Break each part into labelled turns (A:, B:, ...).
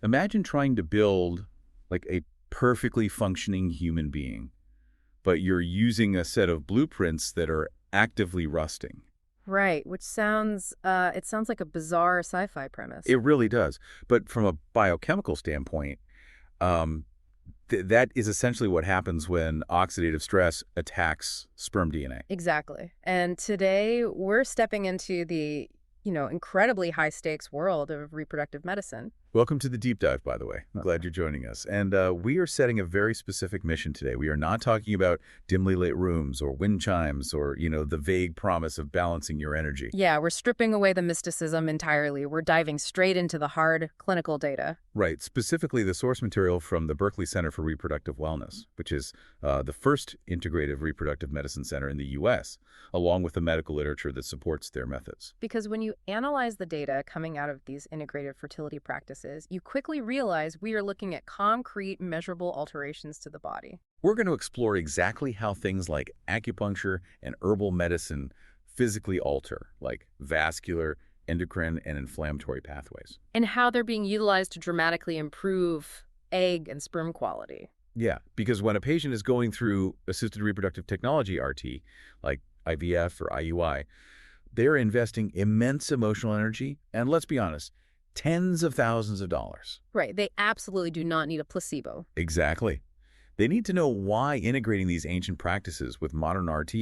A: Imagine trying to build like a perfectly functioning human being, but you're using a set of blueprints that are actively rusting.
B: Right, which sounds like a bizarre sci-fi premise.
A: It really does. But from a biochemical standpoint, um, that is essentially what happens when oxidative stress attacks sperm DNA.
B: Exactly. And today we're stepping into the, incredibly high stakes world of reproductive medicine.
A: Welcome to the deep dive, by the way. I'm glad you're joining us. And we are setting a very specific mission today. We are not talking about dimly lit rooms or wind chimes or, the vague promise of balancing your energy.
B: Yeah, we're stripping away the mysticism entirely. We're diving straight into the hard clinical data.
A: Right, specifically the source material from the Berkeley Center for Reproductive Wellness, which is the first integrative reproductive medicine center in the U.S., along with the medical literature that supports their methods.
B: Because when you analyze the data coming out of these integrative fertility practices, you quickly realize we are looking at concrete, measurable alterations to the body.
A: We're going to explore exactly how things like acupuncture and herbal medicine physically alter, like vascular, endocrine, and inflammatory pathways.
B: And how they're being utilized to dramatically improve egg and sperm quality.
A: Yeah, because when a patient is going through assisted reproductive technology RT, like IVF or IUI, they're investing immense emotional energy, and let's be honest, tens of thousands of dollars.
B: Right, they absolutely do not need a placebo.
A: Exactly. They need to know why integrating these ancient practices with modern RT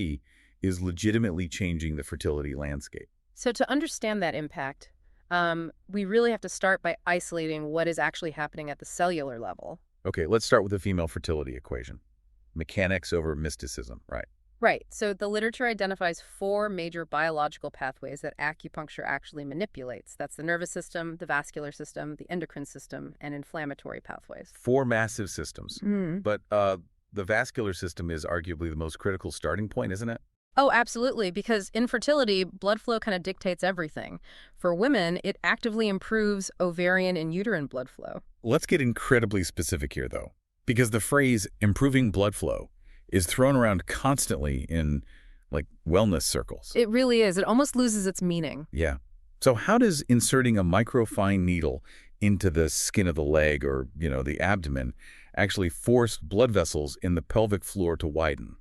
A: is legitimately changing the fertility landscape.
B: So to understand that impact, we really have to start by isolating what is actually happening at the cellular level.
A: Okay, let's start with the female fertility equation. Mechanics over mysticism, right?
B: Right. So the literature identifies 4 major biological pathways that acupuncture actually manipulates. That's the nervous system, the vascular system, the endocrine system, and inflammatory pathways.
A: 4 massive systems.
B: Mm.
A: But the vascular system is arguably the most critical starting point, isn't it?
B: Oh, absolutely, because infertility, blood flow kind of dictates everything. For women, it actively improves ovarian and uterine blood flow.
A: Let's get incredibly specific here, though, because the phrase improving blood flow is thrown around constantly in, like, wellness circles.
B: It really is. It almost loses its meaning.
A: Yeah. So how does inserting a microfine needle into the skin of the leg or, the abdomen actually force blood vessels in the pelvic floor to widen?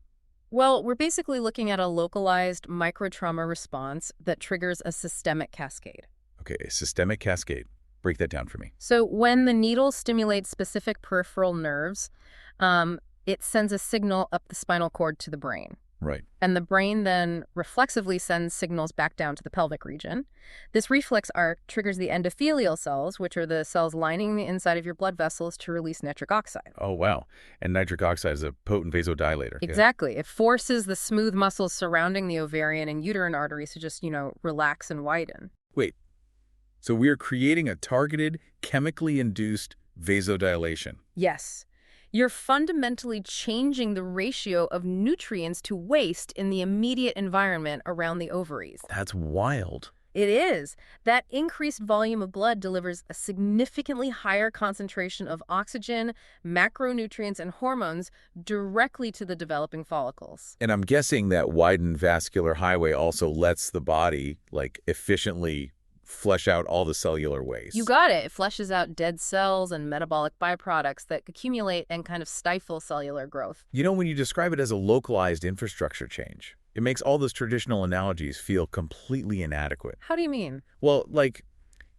B: Well, we're basically looking at a localized microtrauma response that triggers a systemic cascade.
A: Okay, a systemic cascade. Break that down for me.
B: So when the needle stimulates specific peripheral nerves, it sends a signal up the spinal cord to the brain.
A: Right.
B: And the brain then reflexively sends signals back down to the pelvic region. This reflex arc triggers the endothelial cells, which are the cells lining the inside of your blood vessels, to release nitric oxide.
A: Oh, wow. And nitric oxide is a potent vasodilator.
B: Exactly. It forces the smooth muscles surrounding the ovarian and uterine arteries to just, relax and widen.
A: Wait. So we're creating a targeted, chemically induced vasodilation.
B: Yes. You're fundamentally changing the ratio of nutrients to waste in the immediate environment around the ovaries.
A: That's wild.
B: It is. That increased volume of blood delivers a significantly higher concentration of oxygen, macronutrients, and hormones directly to the developing follicles.
A: And I'm guessing that widened vascular highway also lets the body, efficiently flush out all the cellular waste.
B: You got it. It flushes out dead cells and metabolic byproducts that accumulate and kind of stifle cellular growth.
A: When you describe it as a localized infrastructure change, it makes all those traditional analogies feel completely inadequate.
B: How do you mean?
A: Well,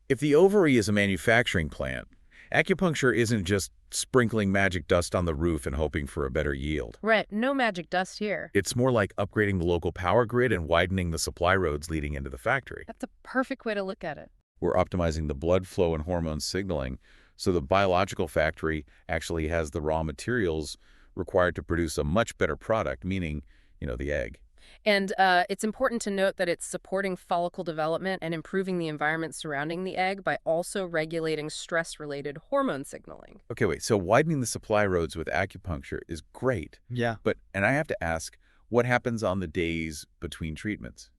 A: if the ovary is a manufacturing plant, acupuncture isn't just sprinkling magic dust on the roof and hoping for a better yield.
B: Right. No magic dust here.
A: It's more like upgrading the local power grid and widening the supply roads leading into the factory.
B: That's a perfect way to look at it.
A: We're optimizing the blood flow and hormone signaling so the biological factory actually has the raw materials required to produce a much better product, meaning, the egg.
B: And it's important to note that it's supporting follicle development and improving the environment surrounding the egg by also regulating stress-related hormone signaling.
A: Okay, wait. So widening the supply roads with acupuncture is great.
C: Yeah.
A: And I have to ask, what happens on the days between treatments?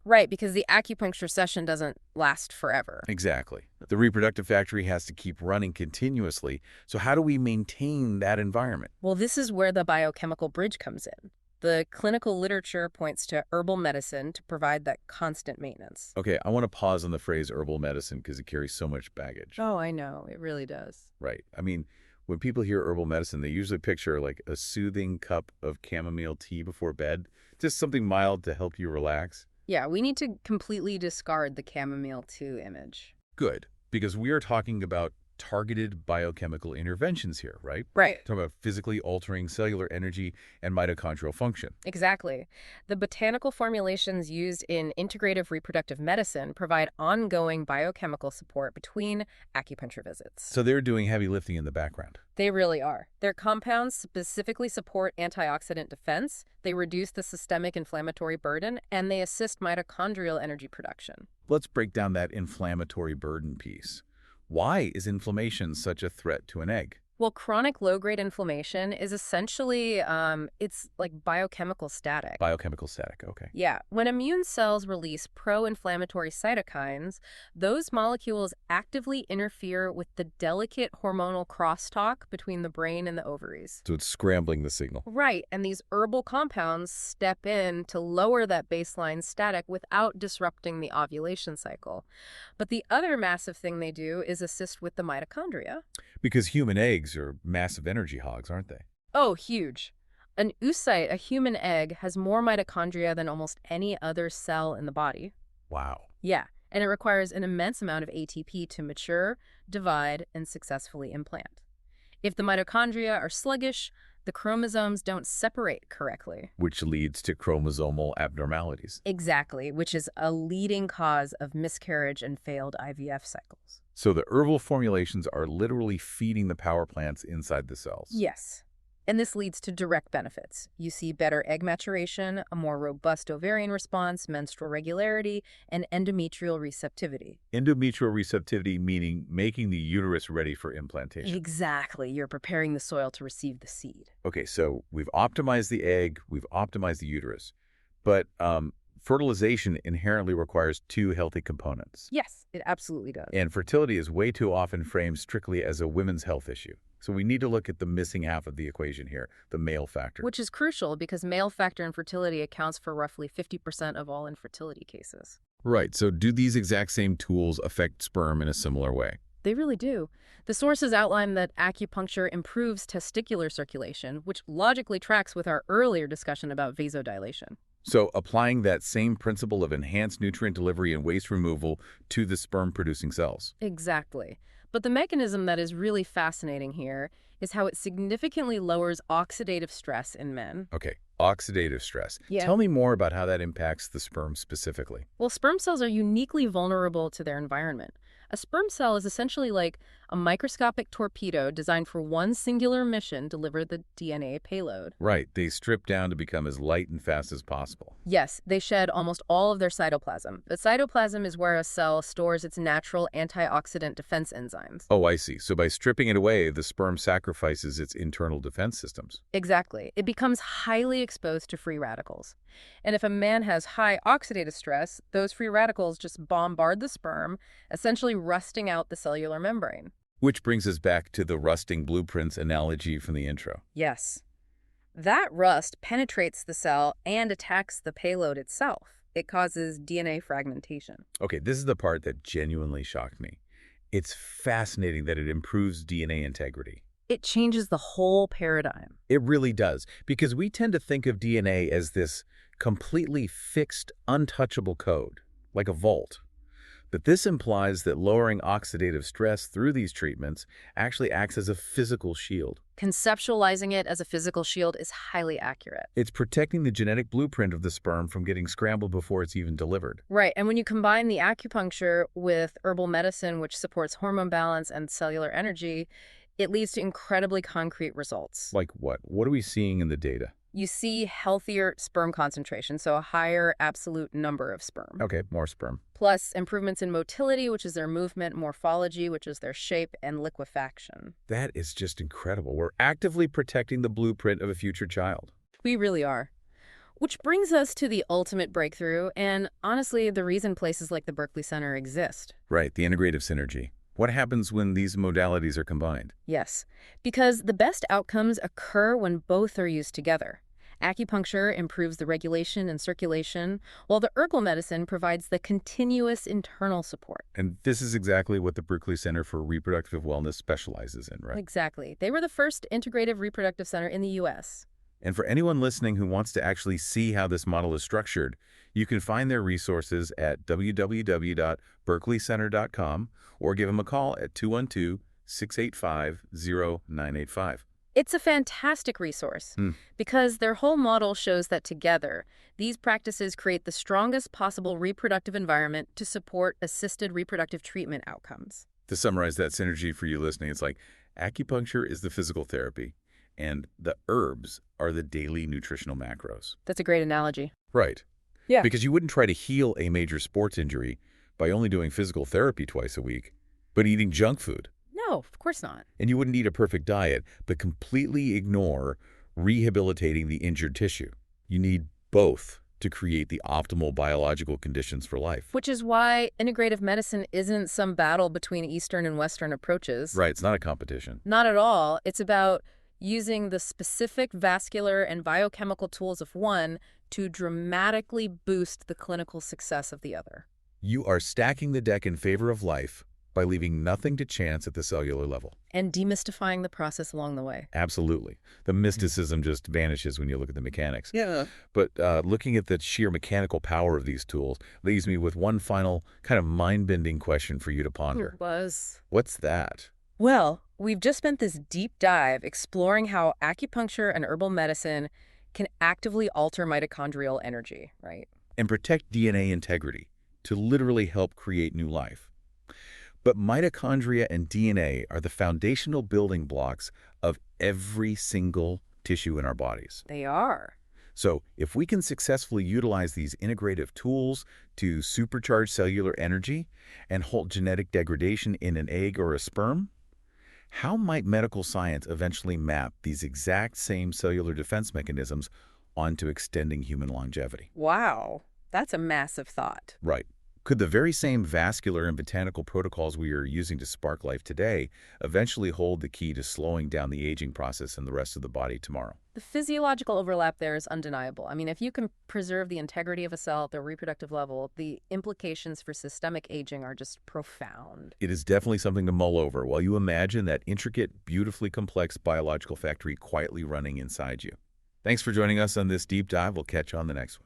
B: Right, because the acupuncture session doesn't last forever.
A: Exactly. The reproductive factory has to keep running continuously. So how do we maintain that environment?
B: Well, this is where the biochemical bridge comes in. The clinical literature points to herbal medicine to provide that constant maintenance.
A: Okay, I want to pause on the phrase herbal medicine because it carries so much baggage.
B: Oh, I know. It really does.
A: Right. I mean, when people hear herbal medicine, they usually picture like a soothing cup of chamomile tea before bed, just something mild to help you relax.
B: Yeah, we need to completely discard the chamomile 2 image.
A: Good, because we are talking about targeted biochemical interventions here, right?
B: Right.
A: Talking about physically altering cellular energy and mitochondrial function.
B: Exactly. The botanical formulations used in integrative reproductive medicine provide ongoing biochemical support between acupuncture visits.
A: So they're doing heavy lifting in the background.
B: They really are. Their compounds specifically support antioxidant defense, they reduce the systemic inflammatory burden, and they assist mitochondrial energy production.
A: Let's break down that inflammatory burden piece. Why is inflammation such a threat to an egg?
B: Well, chronic low-grade inflammation is essentially, it's like biochemical static.
A: Biochemical static, okay.
B: Yeah, when immune cells release pro-inflammatory cytokines, those molecules actively interfere with the delicate hormonal crosstalk between the brain and the ovaries.
A: So it's scrambling the signal.
B: Right, and these herbal compounds step in to lower that baseline static without disrupting the ovulation cycle. But the other massive thing they do is assist with the mitochondria.
A: Because human eggs are massive energy hogs, aren't they?
B: Oh, huge. An oocyte, a human egg, has more mitochondria than almost any other cell in the body.
A: Wow.
B: Yeah, and it requires an immense amount of ATP to mature, divide, and successfully implant. If the mitochondria are sluggish, the chromosomes don't separate correctly.
A: Which leads to chromosomal abnormalities.
B: Exactly, which is a leading cause of miscarriage and failed IVF cycles.
A: So the herbal formulations are literally feeding the power plants inside the cells.
B: Yes. And this leads to direct benefits. You see better egg maturation, a more robust ovarian response, menstrual regularity, and endometrial receptivity.
A: Endometrial receptivity meaning making the uterus ready for implantation.
B: Exactly. You're preparing the soil to receive the seed.
A: Okay, so we've optimized the egg, we've optimized the uterus. But fertilization inherently requires two healthy components.
B: Yes, it absolutely does.
A: And fertility is way too often framed strictly as a women's health issue. So we need to look at the missing half of the equation here, the male factor.
B: Which is crucial because male factor infertility accounts for roughly 50% of all infertility cases.
A: Right, so do these exact same tools affect sperm in a similar way?
B: They really do. The sources outline that acupuncture improves testicular circulation, which logically tracks with our earlier discussion about vasodilation.
A: So applying that same principle of enhanced nutrient delivery and waste removal to the sperm-producing cells.
B: Exactly. But the mechanism that is really fascinating here is how it significantly lowers oxidative stress in men.
A: Okay, oxidative stress.
B: Yeah.
A: Tell me more about how that impacts the sperm specifically.
B: Well, sperm cells are uniquely vulnerable to their environment. A sperm cell is essentially like a microscopic torpedo designed for one singular mission: deliver the DNA payload.
A: Right, they strip down to become as light and fast as possible.
B: Yes, they shed almost all of their cytoplasm. The cytoplasm is where a cell stores its natural antioxidant defense enzymes.
A: Oh, I see. So by stripping it away, the sperm sacrifices its internal defense systems.
B: Exactly. It becomes highly exposed to free radicals. And if a man has high oxidative stress, those free radicals just bombard the sperm, essentially rusting out the cellular membrane.
A: Which brings us back to the rusting blueprints analogy from the intro.
B: Yes. That rust penetrates the cell and attacks the payload itself. It causes DNA fragmentation.
A: Okay, this is the part that genuinely shocked me. It's fascinating that it improves DNA integrity.
B: It changes the whole paradigm.
A: It really does, because we tend to think of DNA as this completely fixed, untouchable code, like a vault. But this implies that lowering oxidative stress through these treatments actually acts as a physical shield.
B: Conceptualizing it as a physical shield is highly accurate.
A: It's protecting the genetic blueprint of the sperm from getting scrambled before it's even delivered.
B: Right, and when you combine the acupuncture with herbal medicine, which supports hormone balance and cellular energy, it leads to incredibly concrete results.
A: Like what? What are we seeing in the data?
B: You see healthier sperm concentration, so a higher absolute number of sperm.
A: Okay, more sperm.
B: Plus improvements in motility, which is their movement, morphology, which is their shape, and liquefaction.
A: That is just incredible. We're actively protecting the blueprint of a future child.
B: We really are. Which brings us to the ultimate breakthrough, and honestly, the reason places like the Berkeley Center exist.
A: Right, the integrative synergy. What happens when these modalities are combined?
B: Yes, because the best outcomes occur when both are used together. Acupuncture improves the regulation and circulation, while the herbal medicine provides the continuous internal support.
A: And this is exactly what the Berkeley Center for Reproductive Wellness specializes in, right?
B: Exactly. They were the first integrative reproductive center in the U.S.
A: And for anyone listening who wants to actually see how this model is structured, you can find their resources at www.berkeleycenter.com or give them a call at 212-685-0985.
B: It's a fantastic resource because their whole model shows that together, these practices create the strongest possible reproductive environment to support assisted reproductive treatment outcomes.
A: To summarize that synergy for you listening, it's like acupuncture is the physical therapy, and the herbs are the daily nutritional macros.
B: That's a great analogy.
A: Right.
B: Yeah.
A: Because you wouldn't try to heal a major sports injury by only doing physical therapy twice a week, but eating junk food.
B: No, of course not.
A: And you wouldn't eat a perfect diet, but completely ignore rehabilitating the injured tissue. You need both to create the optimal biological conditions for life.
B: Which is why integrative medicine isn't some battle between Eastern and Western approaches.
A: Right, it's not a competition.
B: Not at all. It's about using the specific vascular and biochemical tools of one to dramatically boost the clinical success of the other.
A: You are stacking the deck in favor of life by leaving nothing to chance at the cellular level.
B: And demystifying the process along the way.
A: Absolutely. The mysticism just vanishes when you look at the mechanics.
B: Yeah.
A: But looking at the sheer mechanical power of these tools leaves me with one final kind of mind-bending question for you to ponder.
B: Buzz.
A: What's that?
B: Well, we've just spent this deep dive exploring how acupuncture and herbal medicine can actively alter mitochondrial energy, right?
A: And protect DNA integrity to literally help create new life. But mitochondria and DNA are the foundational building blocks of every single tissue in our bodies.
B: They are.
A: So if we can successfully utilize these integrative tools to supercharge cellular energy and halt genetic degradation in an egg or a sperm, how might medical science eventually map these exact same cellular defense mechanisms onto extending human longevity?
B: Wow. That's a massive thought.
A: Right. Could the very same vascular and botanical protocols we are using to spark life today eventually hold the key to slowing down the aging process in the rest of the body tomorrow?
B: The physiological overlap there is undeniable. I mean, if you can preserve the integrity of a cell at the reproductive level, the implications for systemic aging are just profound.
A: It is definitely something to mull over while you imagine that intricate, beautifully complex biological factory quietly running inside you. Thanks for joining us on this deep dive. We'll catch you on the next one.